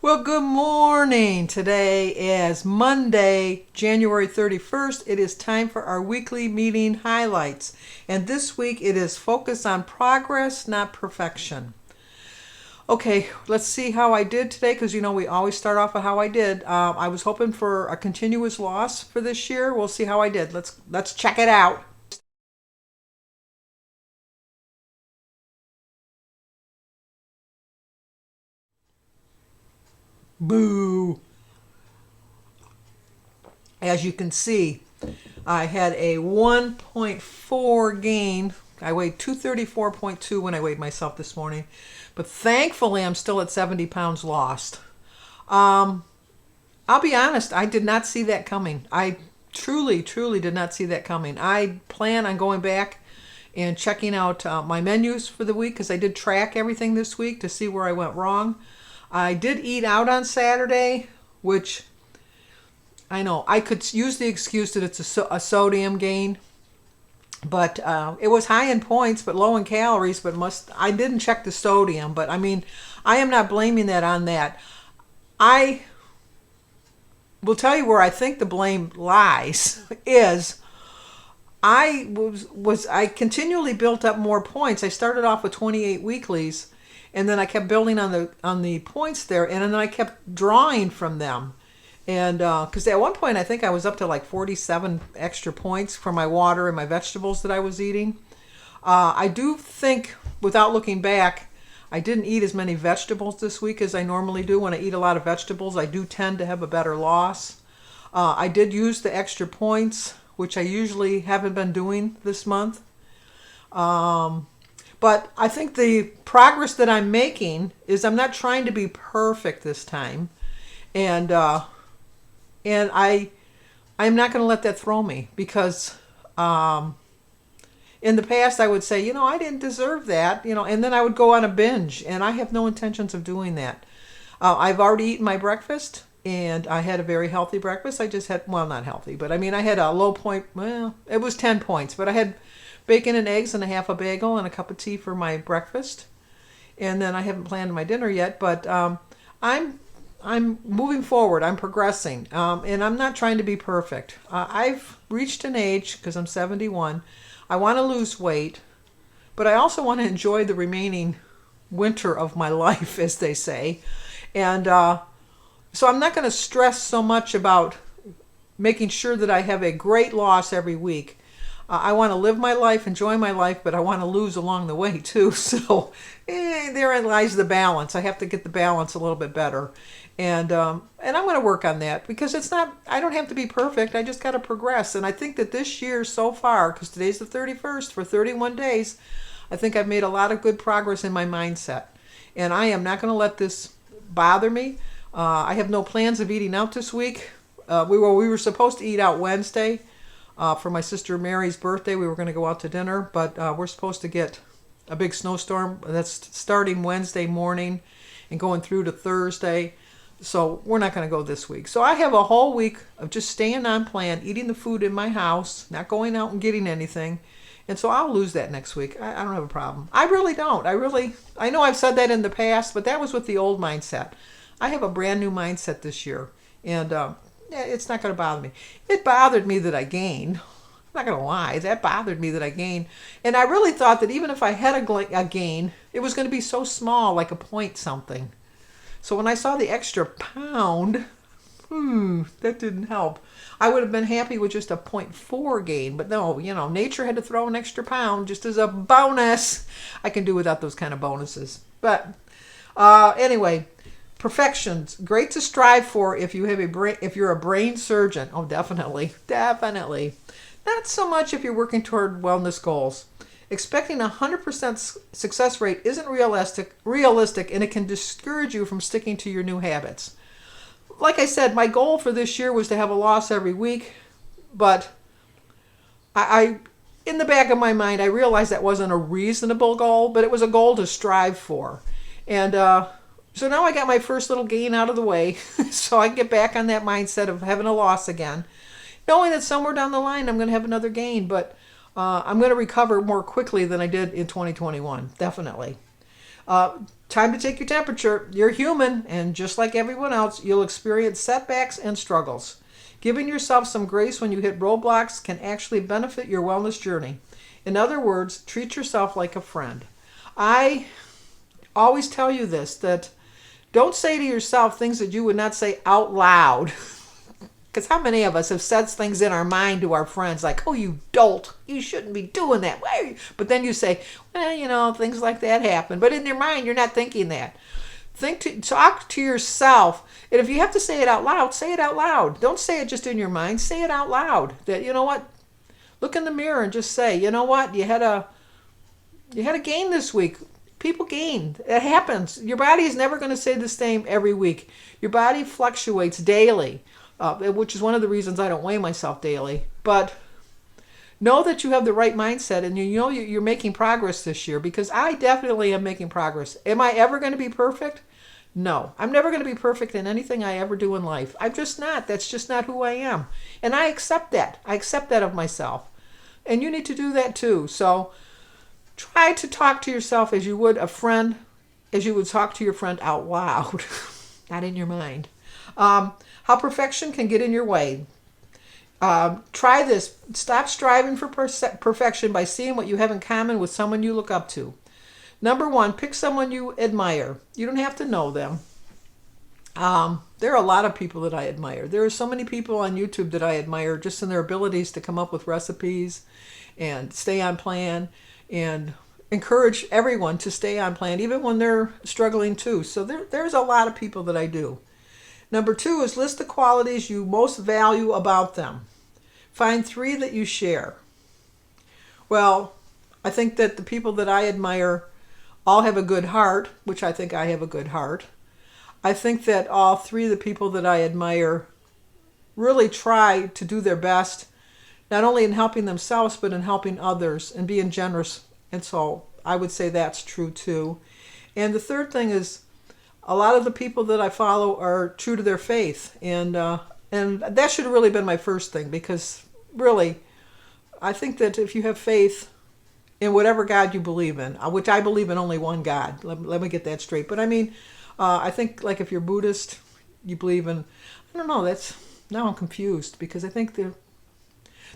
Well, good morning. Today is Monday, January 31st. It is time for our weekly meeting highlights. And this week it is focused on progress, not perfection. Okay, let's see how I did today because we always start off with how I did. I was hoping for a continuous loss for this year. We'll see how I did. Let's check it out. Boo. As you can see, I had a 1.4 gain. I weighed 234.2 when I weighed myself this morning. But thankfully, I'm still at 70 pounds lost. I'll be honest, I did not see that coming. I truly did not see that coming. I plan on going back and checking out my menus for the week because I did track everything this week to see where I went wrong. I did eat out on Saturday, which I know I could use the excuse that it's a sodium gain, but it was high in points but low in calories. But I didn't check the sodium, but I mean, I am not blaming that on that. I will tell you where I think the blame lies is I continually built up more points. I started off with 28 weeklies, and then I kept building on the points there, and then I kept drawing from them. And because at one point I think I was up to like 47 extra points for my water and my vegetables that I was eating. I do think, without looking back, I didn't eat as many vegetables this week as I normally do. When I eat a lot of vegetables, I do tend to have a better loss. I did use the extra points, which I usually haven't been doing this month. But I think the progress that I'm making is I'm not trying to be perfect this time. And I'm not going to let that throw me because in the past I would say, I didn't deserve that, and then I would go on a binge, and I have no intentions of doing that. I've already eaten my breakfast, and I had a very healthy breakfast. I just had, well, not healthy, but I mean, I had a low point, well, it was 10 points, but I had bacon and eggs and a half a bagel and a cup of tea for my breakfast. And then I haven't planned my dinner yet, but I'm moving forward. I'm progressing, and I'm not trying to be perfect. I've reached an age, because I'm 71, I want to lose weight, but I also want to enjoy the remaining winter of my life, as they say. And so I'm not going to stress so much about making sure that I have a great loss every week. I want to live my life, enjoy my life, but I want to lose along the way too. So therein lies the balance. I have to get the balance a little bit better. And I'm going to work on that because I don't have to be perfect. I just got to progress. And I think that this year so far, because today's the 31st, for 31 days, I think I've made a lot of good progress in my mindset. And I am not going to let this bother me. I have no plans of eating out this week. We were supposed to eat out Wednesday for my sister Mary's birthday. We were going to go out to dinner, but we're supposed to get a big snowstorm that's starting Wednesday morning and going through to Thursday. So we're not going to go this week. So I have a whole week of just staying on plan, eating the food in my house, not going out and getting anything. And so I'll lose that next week. I don't have a problem. I really don't. I know I've said that in the past, but that was with the old mindset. I have a brand new mindset this year. And it's not going to bother me. It bothered me that I gained. I'm not going to lie. That bothered me that I gained. And I really thought that even if I had a gain, it was going to be so small, like a point something. So when I saw the extra pound, that didn't help. I would have been happy with just a 0.4 gain, but no, nature had to throw an extra pound just as a bonus. I can do without those kind of bonuses. But anyway, perfection's great to strive for if you're a brain surgeon. Oh, definitely. Not so much if you're working toward wellness goals. Expecting a 100% success rate isn't realistic, and it can discourage you from sticking to your new habits. Like I said, my goal for this year was to have a loss every week, but I in the back of my mind, I realized that wasn't a reasonable goal, but it was a goal to strive for. And so now I got my first little gain out of the way, so I can get back on that mindset of having a loss again, knowing that somewhere down the line I'm going to have another gain, but I'm going to recover more quickly than I did in 2021, definitely. Time to take your temperature. You're human, and just like everyone else, you'll experience setbacks and struggles. Giving yourself some grace when you hit roadblocks can actually benefit your wellness journey. In other words, treat yourself like a friend. I always tell you this, that don't say to yourself things that you would not say out loud. Because how many of us have said things in our mind to our friends like, oh, you dolt, you shouldn't be doing that. Why are you? But then you say, well, things like that happen. But in your mind, you're not thinking that. Talk to yourself. And if you have to say it out loud, say it out loud. Don't say it just in your mind. Say it out loud. That, you know what? Look in the mirror and just say, you know what? You had a gain this week. People gain. It happens. Your body is never going to stay the same every week. Your body fluctuates daily. Which is one of the reasons I don't weigh myself daily. But know that you have the right mindset, and you know you're making progress this year, because I definitely am making progress. Am I ever going to be perfect? No. I'm never going to be perfect in anything I ever do in life. I'm just not. That's just not who I am. And I accept that. I accept that of myself. And you need to do that too. So try to talk to yourself as you would a friend, as you would talk to your friend out loud, not in your mind. How perfection can get in your way. Try this. Stop striving for perfection by seeing what you have in common with someone you look up to. Number one, pick someone you admire. You don't have to know them. There are a lot of people that I admire. There are so many people on YouTube that I admire just in their abilities to come up with recipes and stay on plan, and encourage everyone to stay on plan, even when they're struggling too. So there's a lot of people that I do. Number two is list the qualities you most value about them. Find 3 that you share. Well, I think that the people that I admire all have a good heart, which I think I have a good heart. I think that all 3 of the people that I admire really try to do their best, not only in helping themselves, but in helping others and being generous. And so I would say that's true too. And the third thing is, a lot of the people that I follow are true to their faith, and that should have really been my first thing, because really, I think that if you have faith in whatever God you believe in, which I believe in only one God, let me get that straight. But I mean, I think like if you're Buddhist, you believe in, I don't know, now I'm confused, because I think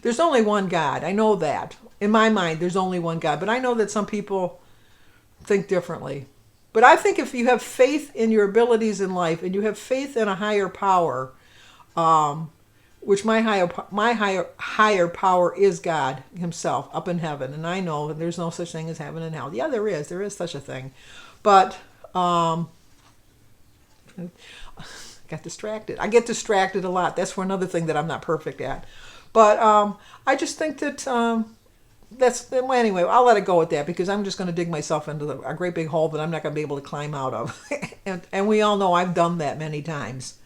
there's only one God. I know that. In my mind, there's only one God, but I know that some people think differently. But I think if you have faith in your abilities in life, and you have faith in a higher power, which my higher power is God Himself up in heaven, and I know there's no such thing as heaven and hell. Yeah, there is such a thing, but got distracted. I get distracted a lot. That's for another thing that I'm not perfect at. But I just think that well, anyway, I'll let it go at that, because I'm just going to dig myself into a great big hole that I'm not going to be able to climb out of. and we all know I've done that many times.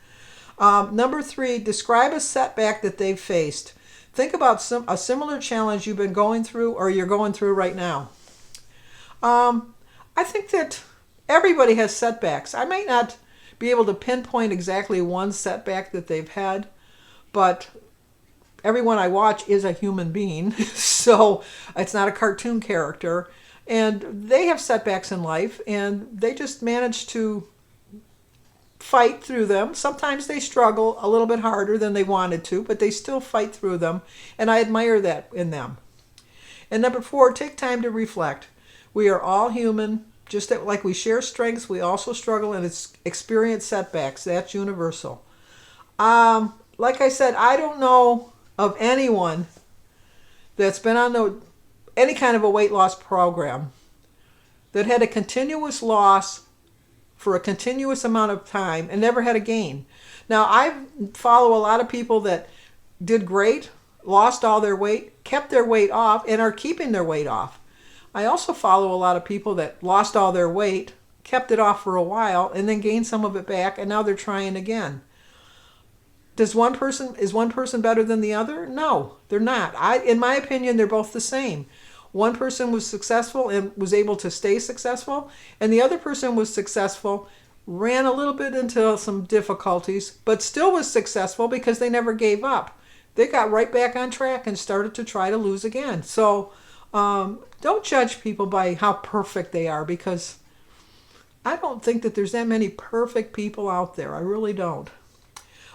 Number 3, describe a setback that they've faced. Think about a similar challenge you've been going through, or you're going through right now. I think that everybody has setbacks. I might not be able to pinpoint exactly one setback that they've had, but everyone I watch is a human being, so it's not a cartoon character. And they have setbacks in life, and they just manage to fight through them. Sometimes they struggle a little bit harder than they wanted to, but they still fight through them, and I admire that in them. And number 4, take time to reflect. We are all human. Just like we share strengths, we also struggle and experience setbacks. That's universal. Like I said, I don't know of anyone that's been on any kind of a weight loss program that had a continuous loss for a continuous amount of time and never had a gain. Now, I follow a lot of people that did great, lost all their weight, kept their weight off, and are keeping their weight off. I also follow a lot of people that lost all their weight, kept it off for a while, and then gained some of it back, and now they're trying again. Is one person better than the other? No, they're not. In my opinion, they're both the same. One person was successful and was able to stay successful, and the other person was successful, ran a little bit into some difficulties, but still was successful because they never gave up. They got right back on track and started to try to lose again. So don't judge people by how perfect they are, because I don't think that there's that many perfect people out there. I really don't.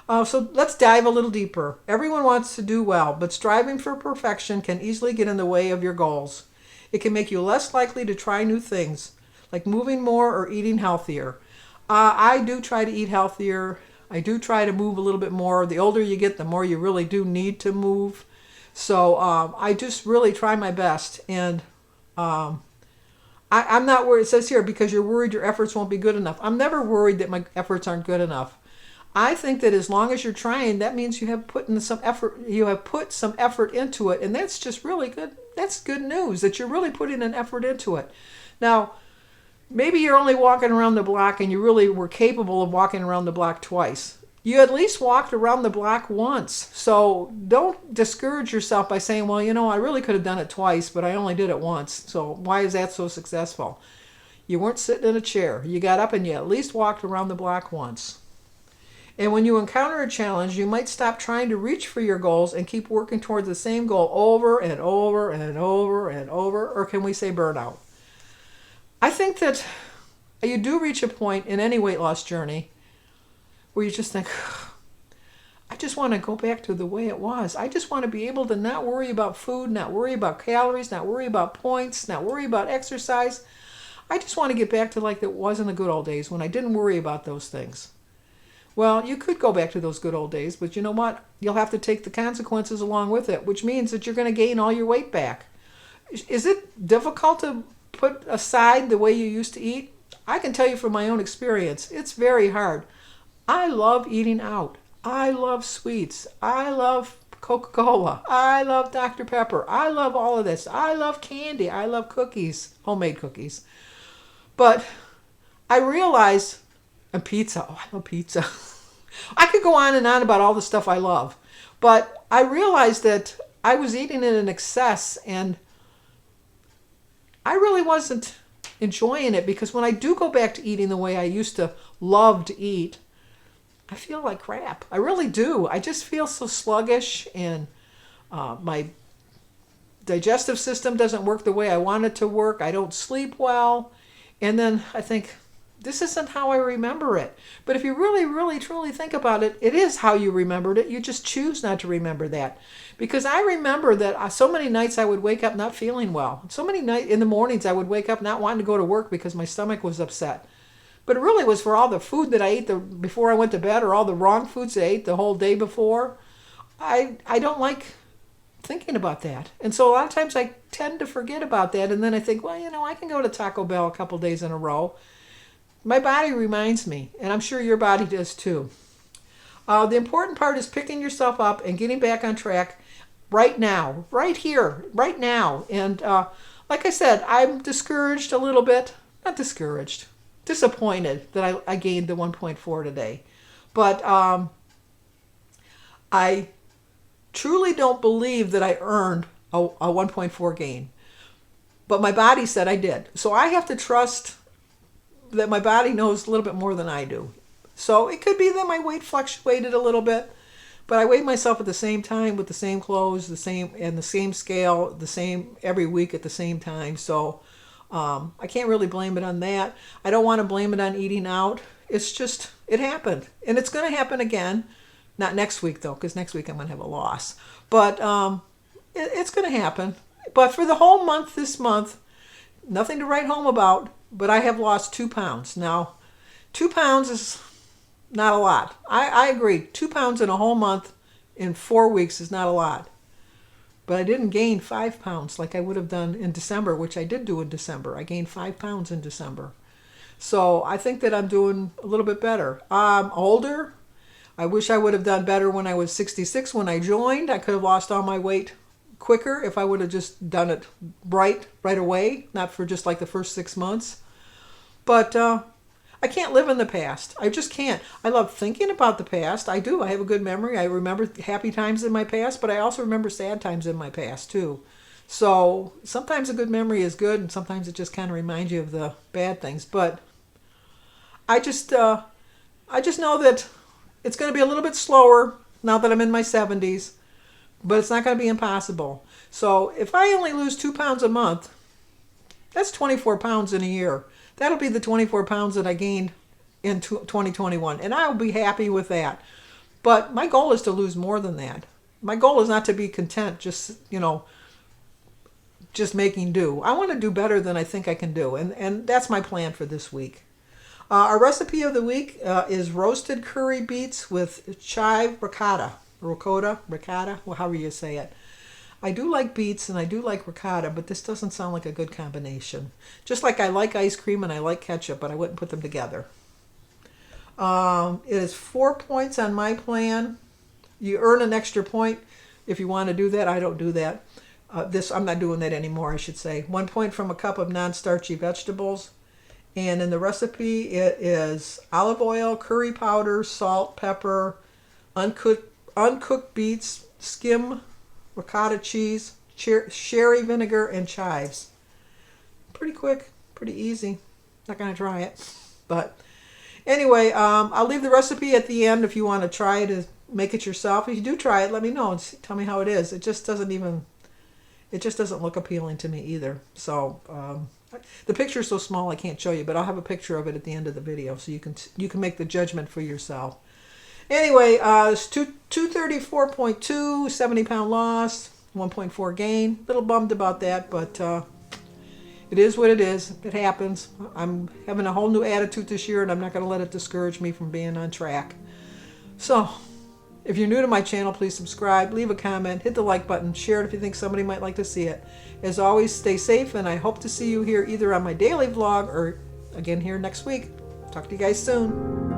So let's dive a little deeper. Everyone wants to do well, but striving for perfection can easily get in the way of your goals. It can make you less likely to try new things, like moving more or eating healthier. I do try to eat healthier. I do try to move a little bit more. The older you get, the more you really do need to move. So I just really try my best. And I'm not worried. It says here, because you're worried your efforts won't be good enough. I'm never worried that my efforts aren't good enough. I think that as long as you're trying, that means you have put in some effort. You have put some effort into it, and that's just really good. That's good news that you're really putting an effort into it. Now, maybe you're only walking around the block, and you really were capable of walking around the block twice. You at least walked around the block once. So don't discourage yourself by saying, well, I really could have done it twice, but I only did it once. So why is that so successful? You weren't sitting in a chair. You got up and you at least walked around the block once. And when you encounter a challenge, you might stop trying to reach for your goals and keep working towards the same goal over and over and over and over, or can we say burnout? I think that you do reach a point in any weight loss journey where you just think, I just want to go back to the way it was. I just want to be able to not worry about food, not worry about calories, not worry about points, not worry about exercise. I just want to get back to like it was in the good old days when I didn't worry about those things. Well, you could go back to those good old days, but you know what? You'll have to take the consequences along with it, which means that you're going to gain all your weight back. Is it difficult to put aside the way you used to eat? I can tell you from my own experience, it's very hard. I love eating out. I love sweets. I love Coca-Cola. I love Dr. Pepper. I love all of this. I love candy. I love cookies, homemade cookies. But I realize, and pizza. Oh, I love pizza. I could go on and on about all the stuff I love. But I realized that I was eating it in excess, and I really wasn't enjoying it, because when I do go back to eating the way I used to love to eat, I feel like crap. I really do. I just feel so sluggish, and my digestive system doesn't work the way I want it to work. I don't sleep well. And then I think, this isn't how I remember it. But if you really, really, truly think about it, it is how you remembered it. You just choose not to remember that. Because I remember that so many nights I would wake up not feeling well. So many nights in the mornings I would wake up not wanting to go to work because my stomach was upset. But it really was for all the food that I ate before I went to bed, or all the wrong foods I ate the whole day before. I don't like thinking about that. And so a lot of times I tend to forget about that. And then I think, well, I can go to Taco Bell a couple days in a row. My body reminds me, and I'm sure your body does too. The important part is picking yourself up and getting back on track right now, right here, right now. And like I said, I'm discouraged a little bit. Not discouraged. Disappointed that I gained the 1.4 today. But I truly don't believe that I earned a 1.4 gain. But my body said I did. So I have to trust that my body knows a little bit more than I do. So it could be that my weight fluctuated a little bit, but I weighed myself at the same time with the same clothes, the same scale, the same every week at the same time. So I can't really blame it on that. I don't want to blame it on eating out. It's just, it happened. And it's going to happen again. Not next week, though, because next week I'm going to have a loss. But it's going to happen. But for the whole month, this month, nothing to write home about, but I have lost 2 pounds. Now, 2 pounds is not a lot. I agree. 2 pounds in a whole month in 4 weeks is not a lot. But I didn't gain 5 pounds like I would have done in December, which I did do in December. I gained 5 pounds in December. So I think that I'm doing a little bit better. I'm older. I wish I would have done better when I was 66 when I joined. I could have lost all my weight quicker if I would have just done it right away, not for just like the first 6 months. But I can't live in the past. I just can't. I love thinking about the past. I do. I have a good memory. I remember happy times in my past, but I also remember sad times in my past too. So sometimes a good memory is good, and sometimes it just kind of reminds you of the bad things. But I just know that it's going to be a little bit slower now that I'm in my 70s, but it's not going to be impossible. So if I only lose 2 pounds a month, That's 24 pounds in a year. That'll be the 24 pounds that I gained in 2021, and I'll be happy with that. But my goal is to lose more than that. My goal is not to be content, just, just making do. I want to do better than I think I can do, and that's my plan for this week. Our recipe of the week is roasted curry beets with chive ricotta, however you say it. I do like beets and I do like ricotta, but this doesn't sound like a good combination. Just like I like ice cream and I like ketchup, but I wouldn't put them together. It is 4 points on my plan. You earn an extra point if you want to do that. I don't do that. I'm not doing that anymore, I should say. 1 point from a cup of non-starchy vegetables. And in the recipe, it is olive oil, curry powder, salt, pepper, uncooked beets, skim ricotta cheese, sherry vinegar, and chives. Pretty quick, pretty easy. Not going to try it. But anyway, I'll leave the recipe at the end if you want to try to make it yourself. If you do try it, let me know and tell me how it is. It just doesn't look appealing to me either. So the picture is so small I can't show you, but I'll have a picture of it at the end of the video so you can make the judgment for yourself. Anyway, it's 234.2, 70-pound loss, 1.4 gain. A little bummed about that, but it is what it is. It happens. I'm having a whole new attitude this year, and I'm not going to let it discourage me from being on track. So, if you're new to my channel, please subscribe, leave a comment, hit the like button, share it if you think somebody might like to see it. As always, stay safe, and I hope to see you here either on my daily vlog or again here next week. Talk to you guys soon.